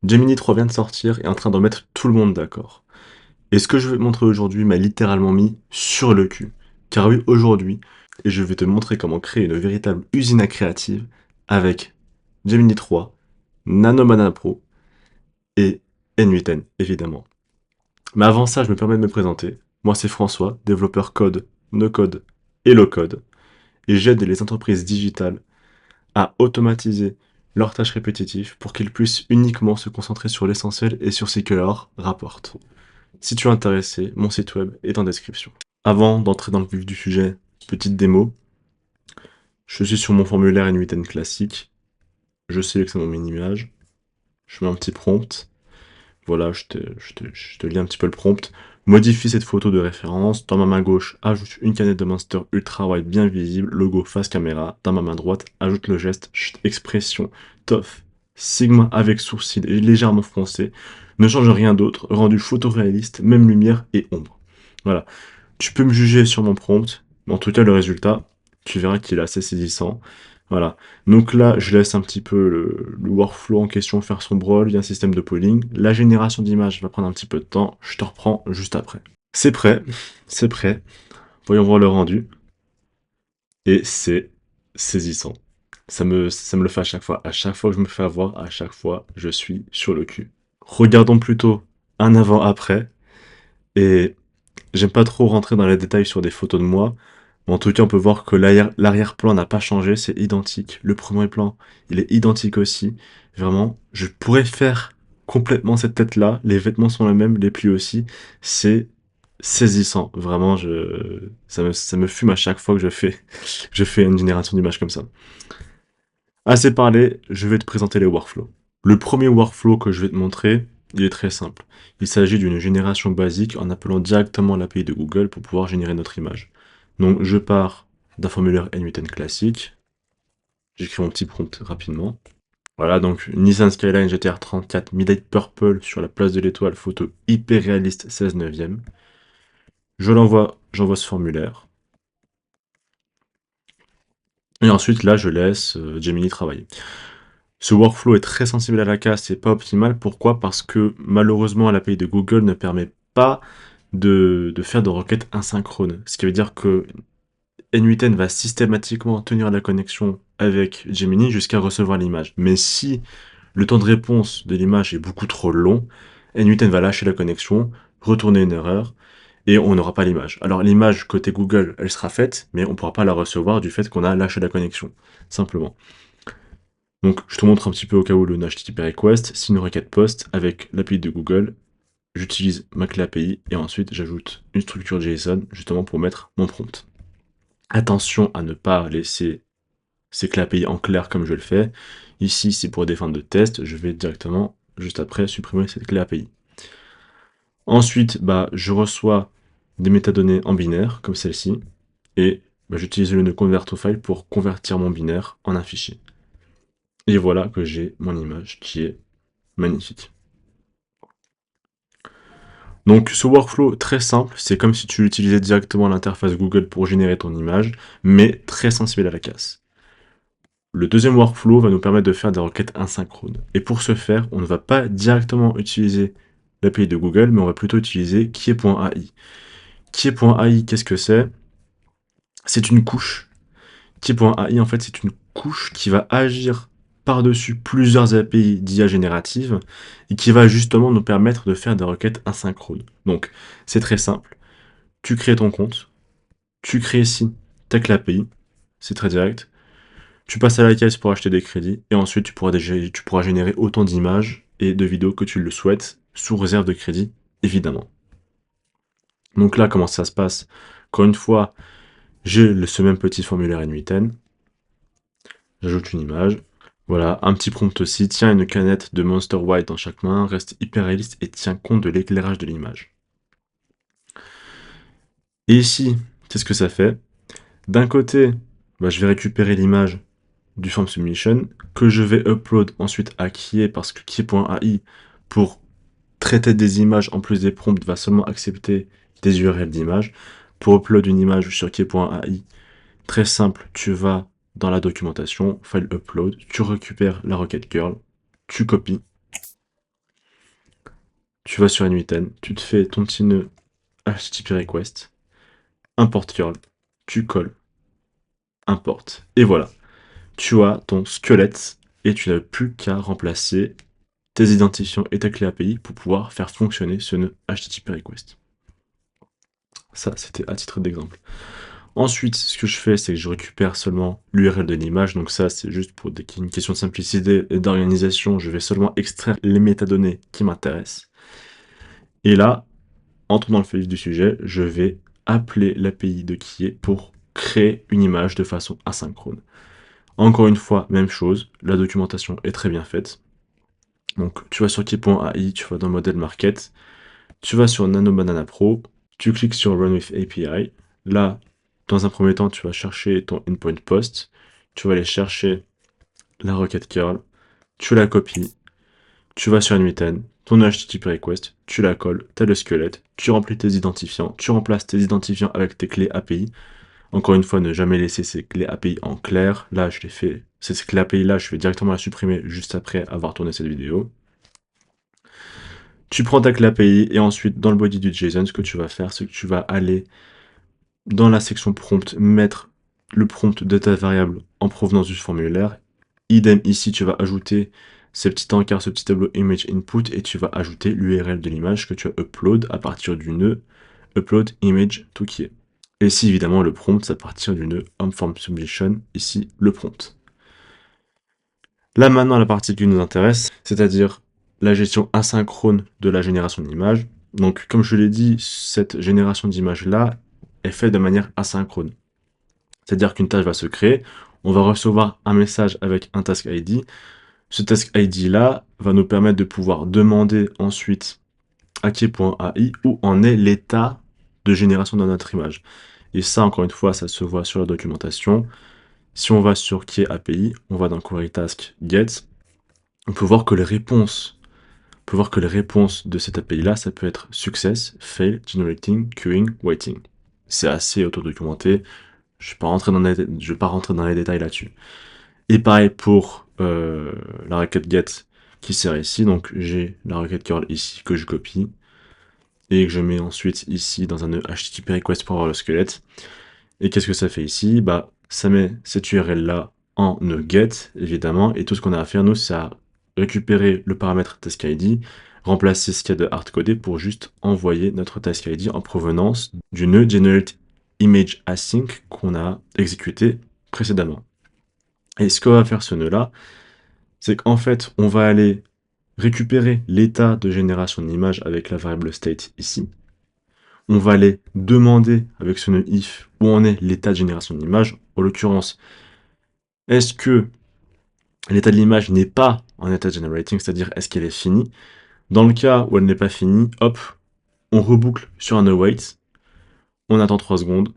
Gemini 3 vient de sortir et est en train de mettre tout le monde d'accord. Et ce que je vais te montrer aujourd'hui m'a littéralement mis sur le cul. Car oui, aujourd'hui, et je vais te montrer comment créer une véritable usine à créative avec Gemini 3, Nano Pro et N8N, évidemment. Mais avant ça, je me permets de me présenter. Moi, c'est François, développeur code, no code et low code. Et j'aide les entreprises digitales à automatiser leurs tâches répétitives pour qu'ils puissent uniquement se concentrer sur l'essentiel et sur ce qui leur rapporte. Si tu es intéressé, mon site web est en description. Avant d'entrer dans le vif du sujet, petite démo. Je suis sur mon formulaire N8N classique. Je sélectionne mon image. Je mets un petit prompt. Voilà, je te lis un petit peu le prompt. Modifie cette photo de référence. Dans ma main gauche, ajoute une canette de Monster Ultra Wide bien visible, logo face caméra. Dans ma main droite, ajoute le geste, expression, TOF, Sigma avec sourcil et légèrement froncé. Ne change rien d'autre, rendu photoréaliste, même lumière et ombre. Voilà. Tu peux me juger sur mon prompt, mais en tout cas, le résultat, tu verras qu'il est assez saisissant. Voilà. Donc là, je laisse un petit peu le workflow en question faire son brawl, il y a un système de polling. La génération d'images va prendre un petit peu de temps, je te reprends juste après. C'est prêt, c'est prêt. Voyons voir le rendu. Et c'est saisissant. Ça me le fait à chaque fois. À chaque fois que je me fais avoir, à chaque fois, je suis sur le cul. Regardons plutôt un avant-après. Et j'aime pas trop rentrer dans les détails sur des photos de moi. Mais en tout cas, on peut voir que l'arrière-plan n'a pas changé, c'est identique. Le premier plan, il est identique aussi. Vraiment, je pourrais faire complètement cette tête-là. Les vêtements sont les mêmes, les plis aussi. C'est saisissant. Vraiment, ça me fume à chaque fois que je fais une génération d'images comme ça. Assez parlé, je vais te présenter les workflows. Le premier workflow que je vais te montrer, il est très simple. Il s'agit d'une génération basique en appelant directement l'API de Google pour pouvoir générer notre image. Donc je pars d'un formulaire N8N classique, j'écris mon petit prompt rapidement. Voilà, donc Nissan Skyline GTR 34 Midnight Purple sur la place de l'Étoile, photo hyper réaliste 16 neuvième. J'envoie ce formulaire. Et ensuite là je laisse Gemini travailler. Ce workflow est très sensible à la casse, c'est pas optimal. Pourquoi? Parce que malheureusement l'API de Google ne permet pas de faire de requêtes asynchrones. Ce qui veut dire que N8N va systématiquement tenir la connexion avec Gemini jusqu'à recevoir l'image. Mais si le temps de réponse de l'image est beaucoup trop long, N8N va lâcher la connexion, retourner une erreur, et on n'aura pas l'image. Alors l'image côté Google, elle sera faite, mais on ne pourra pas la recevoir du fait qu'on a lâché la connexion, simplement. Donc je te montre un petit peu au cas où le HTTP request, c'est une requête post avec l'API de Google, j'utilise ma clé API et ensuite j'ajoute une structure JSON justement pour mettre mon prompt. Attention à ne pas laisser ces clés API en clair comme je le fais. Ici, c'est pour des fins de test, je vais directement, juste après, supprimer cette clé API. Ensuite, je reçois des métadonnées en binaire, comme celle-ci, et j'utilise le nœud convert to file pour convertir mon binaire en un fichier. Et voilà que j'ai mon image qui est magnifique. Donc ce workflow très simple, c'est comme si tu utilisais directement l'interface Google pour générer ton image, mais très sensible à la casse. Le deuxième workflow va nous permettre de faire des requêtes asynchrones. Et pour ce faire, on ne va pas directement utiliser l'API de Google, mais on va plutôt utiliser Kie.ai. Kie.ai, qu'est-ce que c'est? C'est une couche. Kie.ai, en fait, c'est une couche qui va agir par-dessus plusieurs API d'IA générative et qui va justement nous permettre de faire des requêtes asynchrones. Donc, c'est très simple. Tu crées ton compte, tu crées ici ta clé API, c'est très direct. Tu passes à la caisse pour acheter des crédits et ensuite tu pourras générer autant d'images et de vidéos que tu le souhaites sous réserve de crédit, évidemment. Donc là, comment ça se passe? Encore une fois, j'ai ce même petit formulaire N8N, j'ajoute une image, voilà, un petit prompt aussi, tiens une canette de Monster White dans chaque main, reste hyper réaliste et tiens compte de l'éclairage de l'image. Et ici, qu'est-ce que ça fait? D'un côté, je vais récupérer l'image du form submission que je vais upload ensuite à Kie parce que Kie.ai pour traiter des images en plus des prompts va seulement accepter des URL d'images. Pour upload une image sur Kie.ai, très simple, tu vas dans la documentation, file upload, tu récupères la requête curl, tu copies, tu vas sur n8n, tu te fais ton petit nœud HTTP request, import curl, tu colles, importe. Et voilà, tu as ton squelette et tu n'as plus qu'à remplacer tes identifiants et ta clé API pour pouvoir faire fonctionner ce nœud HTTP request. Ça, c'était à titre d'exemple. Ensuite, ce que je fais, c'est que je récupère seulement l'URL de l'image. Donc ça, c'est juste pour une question de simplicité et d'organisation. Je vais seulement extraire les métadonnées qui m'intéressent. Et là, entrons dans le vif du sujet, je vais appeler l'API de Kie pour créer une image de façon asynchrone. Encore une fois, même chose, la documentation est très bien faite. Donc tu vas sur Kie.ai, tu vas dans Model Market, tu vas sur Nano Banana Pro, tu cliques sur Run with API. Là, dans un premier temps, tu vas chercher ton endpoint post, tu vas aller chercher la requête curl, tu la copies, tu vas sur n8n, ton HTTP request, tu la colles, tu as le squelette, tu remplis tes identifiants, tu remplaces tes identifiants avec tes clés API. Encore une fois, ne jamais laisser ces clés API en clair. Là, je l'ai fait. Cette clé API là, je vais directement la supprimer juste après avoir tourné cette vidéo. Tu prends ta clé API et ensuite, dans le body du JSON, ce que tu vas faire, c'est que tu vas aller dans la section prompt, mettre le prompt de ta variable en provenance du formulaire. Idem ici, tu vas ajouter ce petit encart, ce petit tableau image input et tu vas ajouter l'URL de l'image que tu as upload à partir du nœud upload image to Kie. Et ici, évidemment, le prompt, c'est à partir du nœud form submission, ici, le prompt. Là, maintenant, la partie qui nous intéresse, c'est-à-dire la gestion asynchrone de la génération d'images. Donc, comme je l'ai dit, cette génération d'images-là est faite de manière asynchrone. C'est-à-dire qu'une tâche va se créer, on va recevoir un message avec un task ID. Ce task ID-là va nous permettre de pouvoir demander ensuite à Kie.ai où en est l'état de génération de notre image. Et ça, encore une fois, ça se voit sur la documentation. Si on va sur Kie API, on va dans Query Task Get, on peut voir que les réponses, de cette API-là, ça peut être Success, Fail, Generating, Queuing, Waiting. C'est assez auto-documenté. Je ne vais pas rentrer dans les détails là-dessus. Et pareil pour la requête get qui sert ici. Donc j'ai la requête curl ici que je copie et que je mets ensuite ici dans un nœud HTTP request pour avoir le squelette. Et qu'est-ce que ça fait ici? Bah, ça met cette URL là en nœud get évidemment. Et tout ce qu'on a à faire nous, c'est à récupérer le paramètre task ID, remplacer ce qu'il y a de hardcodé pour juste envoyer notre task ID en provenance du nœud generate image async qu'on a exécuté précédemment. Et ce que va faire ce nœud-là, c'est qu'en fait, on va aller récupérer l'état de génération de l'image avec la variable state ici. On va aller demander avec ce nœud if où en est l'état de génération de l'image. En l'occurrence, est-ce que l'état de l'image n'est pas en état de generating, c'est-à-dire est-ce qu'elle est finie? Dans le cas où elle n'est pas finie, hop, on reboucle sur un await, on attend 3 secondes,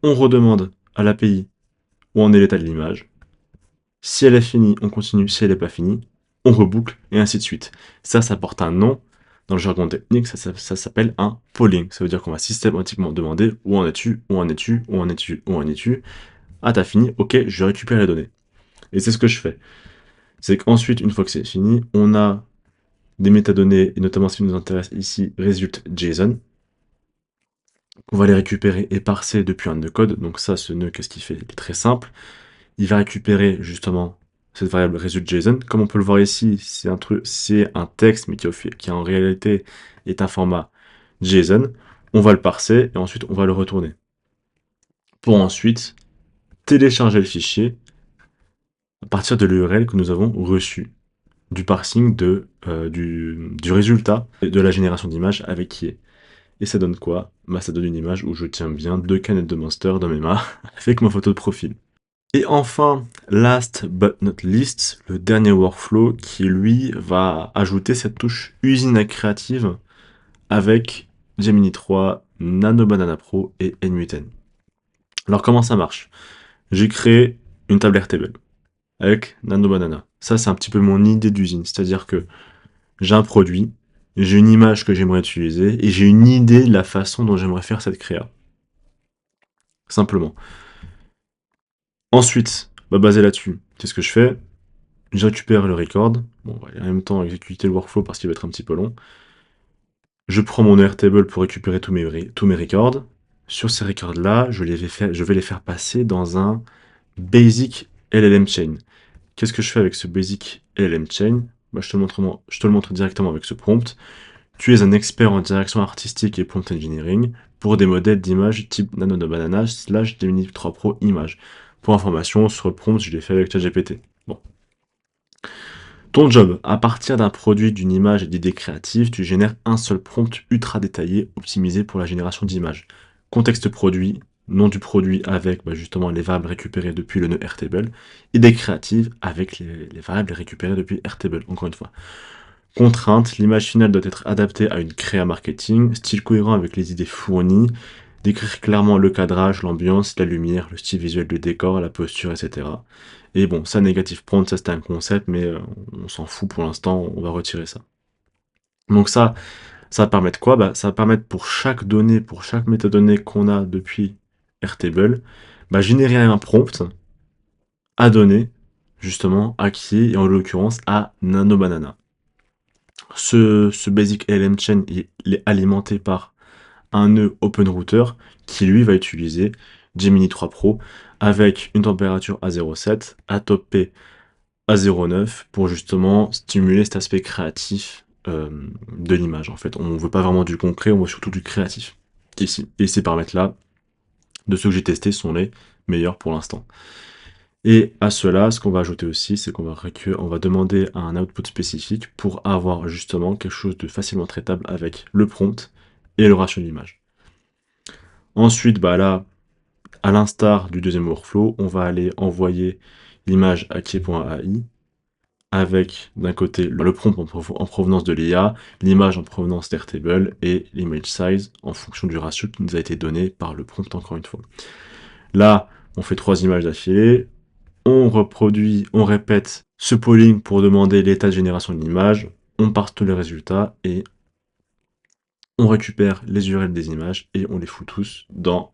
on redemande à l'API où en est l'état de l'image. Si elle est finie, on continue. Si elle n'est pas finie, on reboucle, et ainsi de suite. Ça porte un nom. Dans le jargon technique, ça s'appelle un polling. Ça veut dire qu'on va systématiquement demander où en es-tu, où en es-tu, où en es-tu, où en es-tu. Ah, t'as fini, ok, je récupère les données. Et c'est ce que je fais. C'est qu'ensuite, une fois que c'est fini, on a des métadonnées, et notamment ce qui nous intéresse ici, result JSON. On va les récupérer et parser depuis un nœud code. Donc ça, ce nœud, qu'est-ce qu'il fait? Il est très simple. Il va récupérer justement cette variable result.json. Comme on peut le voir ici, c'est un texte, mais qui en réalité est un format JSON. On va le parser et ensuite on va le retourner. Pour ensuite télécharger le fichier à partir de l'URL que nous avons reçu du parsing du résultat de la génération d'images avec Kie. Et ça donne quoi? Bah, ça donne une image où je tiens bien 2 canettes de Monster dans mes mains avec ma photo de profil. Et enfin, last but not least, le dernier workflow qui lui va ajouter cette touche usine créative avec Gemini 3, Nano Banana Pro et n8n. Alors comment ça marche? J'ai créé une table Airtable avec Nano Banana. Ça c'est un petit peu mon idée d'usine, c'est-à-dire que j'ai un produit, j'ai une image que j'aimerais utiliser et j'ai une idée de la façon dont j'aimerais faire cette créa. Simplement. Ensuite, basé là-dessus, qu'est-ce que je fais? Je récupère le record. Bon, on va en même temps exécuter le workflow parce qu'il va être un petit peu long. Je prends mon Airtable pour récupérer tous mes records. Sur ces records-là, je vais les faire passer dans un Basic LLM Chain. Qu'est-ce que je fais avec ce Basic LLM Chain? Bah, je te le montre directement avec ce prompt. Tu es un expert en direction artistique et prompt engineering pour des modèles d'images type Nano de Banana / Gemini 3 Pro Images. Pour information, sur le prompt, je l'ai fait avec ChatGPT. Bon. Ton job, à partir d'un produit, d'une image et d'idées créatives, tu génères un seul prompt ultra détaillé, optimisé pour la génération d'images. Contexte produit, nom du produit avec justement les variables récupérées depuis le nœud Airtable, idées créatives avec les variables récupérées depuis Airtable, encore une fois. Contrainte, l'image finale doit être adaptée à une créa marketing, style cohérent avec les idées fournies, décrire clairement le cadrage, l'ambiance, la lumière, le style visuel du décor, la posture, etc. Et bon, ça, négatif prompt, ça c'était un concept, mais on s'en fout pour l'instant, on va retirer ça. Donc ça va permettre quoi? Ça va permettre pour chaque donnée, pour chaque métadonnée qu'on a depuis Airtable, générer un prompt à donner, justement, à qui? Et en l'occurrence, à NanoBanana. Ce Basic LM Chain, il est alimenté par un nœud OpenRouter qui, lui, va utiliser Gemini 3 Pro avec une température à 0,7, à top P à 0,9 pour justement stimuler cet aspect créatif de l'image. En fait, on veut pas vraiment du concret, on veut surtout du créatif ici. Et ces paramètres-là, de ceux que j'ai testés, sont les meilleurs pour l'instant. Et à cela, ce qu'on va ajouter aussi, c'est on va demander un output spécifique pour avoir justement quelque chose de facilement traitable avec le prompt et le ratio d'image. Ensuite, là, à l'instar du deuxième workflow, on va aller envoyer l'image à Key.ai avec d'un côté le prompt en provenance de l'IA, l'image en provenance d'Airtable et l'image size en fonction du ratio qui nous a été donné par le prompt encore une fois. Là, on fait 3 images d'affilée, on reproduit, on répète ce polling pour demander l'état de génération de l'image, on part tous les résultats et on récupère les URL des images et on les fout tous dans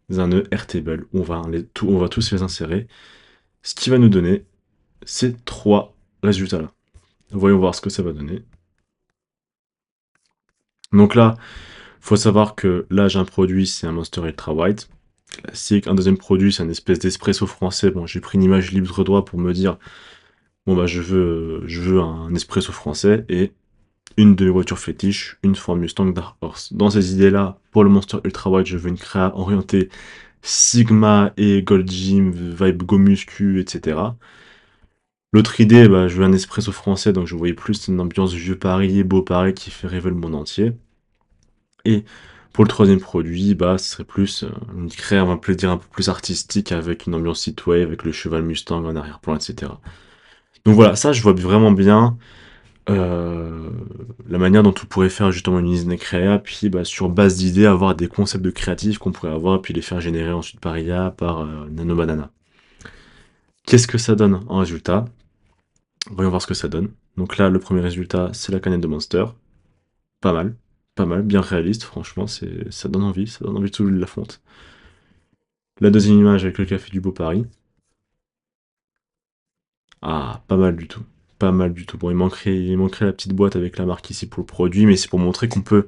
un nœud Airtable où on va tous les insérer, ce qui va nous donner ces 3 résultats-là. Voyons voir ce que ça va donner. Donc là, faut savoir que là, j'ai un produit, c'est un Monster Ultra White, classique. Un deuxième produit, c'est un espèce d'espresso français. Bon, j'ai pris une image libre droit pour me dire, bon je veux un espresso français et une de mes voitures fétiches, une Ford Mustang Dark Horse. Dans ces idées-là, pour le Monster Ultra White, je veux une créa orientée Sigma et Gold Gym, vibe Go Muscu, etc. L'autre idée, je veux un espresso français, donc je voyais plus une ambiance vieux Paris et beau Paris qui fait rêver le monde entier. Et pour le troisième produit, ce serait plus une créa, on va peut dire, un peu plus artistique avec une ambiance synthwave, avec le cheval Mustang en arrière-plan, etc. Donc voilà, ça je vois vraiment bien la manière dont on pourrait faire justement une usine créa, puis sur base d'idées avoir des concepts de créatifs qu'on pourrait avoir, puis les faire générer ensuite par IA, par NanoBanana. Qu'est-ce que ça donne en résultat? Voyons voir ce que ça donne. Donc là, le premier résultat, c'est la canette de Monster. Pas mal, bien réaliste, franchement, ça donne envie de soulever la fonte. La deuxième image avec le café du Beau Paris. Ah, pas mal du tout. Pas mal du tout. Bon, il manquerait la petite boîte avec la marque ici pour le produit, mais c'est pour montrer qu'on peut,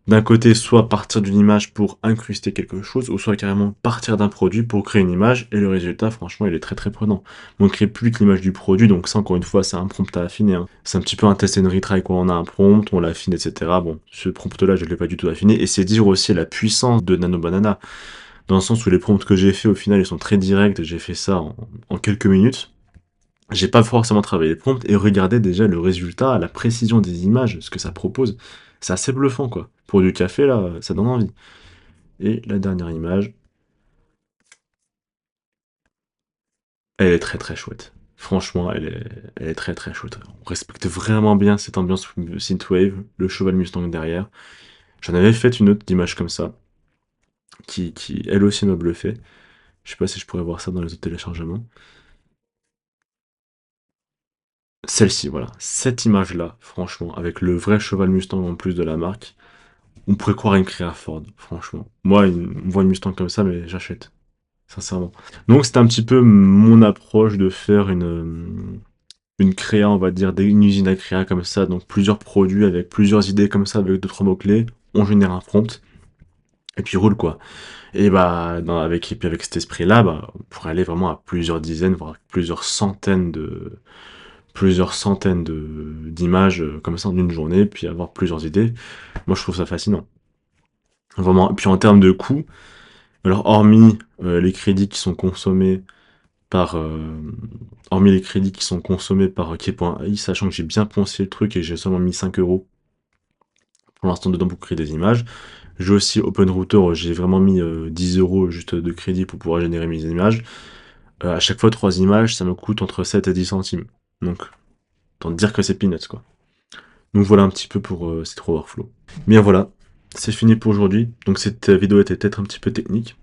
d'un côté, soit partir d'une image pour incruster quelque chose, ou soit carrément partir d'un produit pour créer une image, et le résultat, franchement, il est très très prenant. On ne crée plus que l'image du produit, donc ça, encore une fois, c'est un prompt à affiner. Hein. C'est un petit peu un test and retry, quoi. On a un prompt, on l'affine, etc. Bon, ce prompt-là, je ne l'ai pas du tout affiné, et c'est dire aussi la puissance de NanoBanana, dans le sens où les prompts que j'ai fait, au final, ils sont très directs, j'ai fait ça en quelques minutes. J'ai pas forcément travaillé les prompts et regardé déjà le résultat, la précision des images, ce que ça propose. C'est assez bluffant, quoi. Pour du café, là, ça donne envie. Et la dernière image, elle est très très chouette. Franchement, elle est très très chouette. On respecte vraiment bien cette ambiance synthwave, le cheval Mustang derrière. J'en avais fait une autre d'image comme ça, qui elle aussi m'a bluffé. Je sais pas si je pourrais voir ça dans les autres téléchargements. Celle-ci, voilà. Cette image-là, franchement, avec le vrai cheval Mustang en plus de la marque, on pourrait croire une créa Ford, franchement. Moi, on voit une Mustang comme ça, mais j'achète, sincèrement. Donc c'était un petit peu mon approche de faire une créa, on va dire, une usine à créa comme ça, donc plusieurs produits avec plusieurs idées comme ça, avec deux, trois mots-clés, on génère un prompt, et puis roule quoi. Et bah, et puis avec cet esprit-là, bah, on pourrait aller vraiment à plusieurs dizaines, voire d'images comme ça en une journée, puis avoir plusieurs idées. Moi, je trouve ça fascinant. Vraiment. Et puis en termes de coûts, alors les crédits qui sont consommés par hormis les crédits qui sont consommés par Key.ai, sachant que j'ai bien poncé le truc et j'ai seulement mis 5 € pour l'instant dedans pour créer des images. J'ai aussi OpenRouter, j'ai vraiment mis 10 € juste de crédit pour pouvoir générer mes images. À chaque fois 3 images, ça me coûte entre 7 et 10 centimes. Donc, autant dire que c'est peanuts quoi. Donc voilà un petit peu pour ces 3 workflows. Bien voilà, c'est fini pour aujourd'hui. Donc cette vidéo était peut-être un petit peu technique.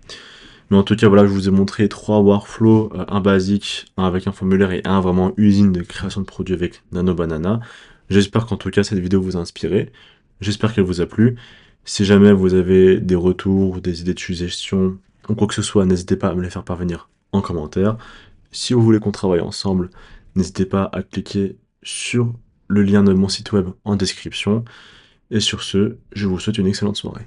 Mais en tout cas, voilà, je vous ai montré 3 workflows, un basique, un avec un formulaire et un vraiment usine de création de produits avec Nano Banana. J'espère qu'en tout cas, cette vidéo vous a inspiré. J'espère qu'elle vous a plu. Si jamais vous avez des retours, des idées de suggestions, ou quoi que ce soit, n'hésitez pas à me les faire parvenir en commentaire. Si vous voulez qu'on travaille ensemble, n'hésitez pas à cliquer sur le lien de mon site web en description. Et sur ce, je vous souhaite une excellente soirée.